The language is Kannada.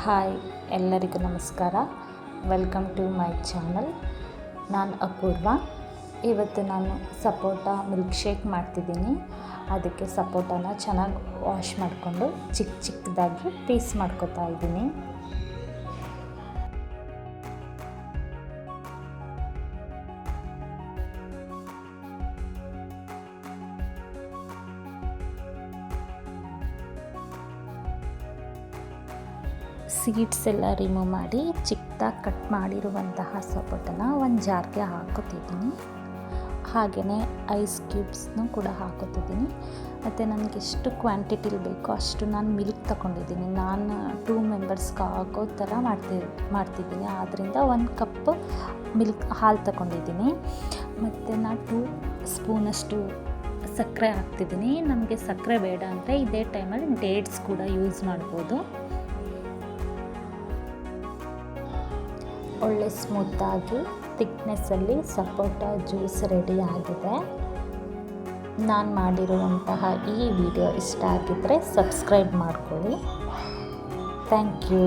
ಹಾಯ್, ಎಲ್ಲರಿಗೂ ನಮಸ್ಕಾರ. Welcome to my channel. ನಾನು ಅಪೂರ್ವ. ಇವತ್ತು ನಾನು ಸಪೋಟ ಮಿಲ್ಕ್ ಶೇಕ್ ಮಾಡ್ತಿದ್ದೀನಿ. ಅದಕ್ಕೆ ಸಪೋಟನ ಚೆನ್ನಾಗಿ ವಾಶ್ ಮಾಡಿಕೊಂಡು ಚಿಕ್ಕದಾಗಿ ಪೀಸ್ ಮಾಡ್ಕೊತಾ ಇದ್ದೀನಿ. ಸೀಡ್ಸ್ ಎಲ್ಲ ರಿಮೂವ್ ಮಾಡಿ ಚಿಕ್ಕದಾಗಿ ಕಟ್ ಮಾಡಿರುವಂತಹ ಸಪೋಟನ ಒಂದು ಜಾರ್ಗೆ ಹಾಕೋತಿದ್ದೀನಿ. ಹಾಗೆಯೇ ಐಸ್ ಕ್ಯೂಬ್ಸ್ನೂ ಕೂಡ ಹಾಕೋತಿದ್ದೀನಿ. ಮತ್ತು ನನಗೆ ಎಷ್ಟು ಕ್ವಾಂಟಿಟಿಲಿ ಬೇಕೋ ಅಷ್ಟು ನಾನು ಮಿಲ್ಕ್ ತಗೊಂಡಿದ್ದೀನಿ. ನಾನು 2 ಮೆಂಬರ್ಸ್ಗೆ ಆಗೋ ಥರ ಮಾಡ್ತಿದ್ದೀನಿ. ಆದ್ದರಿಂದ 1 ಕಪ್ ಹಾಲು ತಗೊಂಡಿದ್ದೀನಿ. ಮತ್ತು ನಾನು 2 ಸ್ಪೂನಷ್ಟು ಸಕ್ಕರೆ ಹಾಕ್ತಿದ್ದೀನಿ. ನಮಗೆ ಸಕ್ಕರೆ ಬೇಡ ಅಂದರೆ ಇದೇ ಟೈಮಲ್ಲಿ ಡೇಟ್ಸ್ ಕೂಡ ಯೂಸ್ ಮಾಡ್ಬೋದು. ಒಳ್ಳೆ ಸ್ಮೂತಾಗಿ ಥಿಕ್ನೆಸ್ಸಲ್ಲಿ ಸಪೋಟ ಜ್ಯೂಸ್ ರೆಡಿ ಆಗಿದೆ. ನಾನು ಮಾಡಿರುವಂತಹ ಈ ವಿಡಿಯೋ ಇಷ್ಟ ಆಗಿದ್ದರೆ ಸಬ್ಸ್ಕ್ರೈಬ್ ಮಾಡ್ಕೊಳ್ಳಿ. Thank you.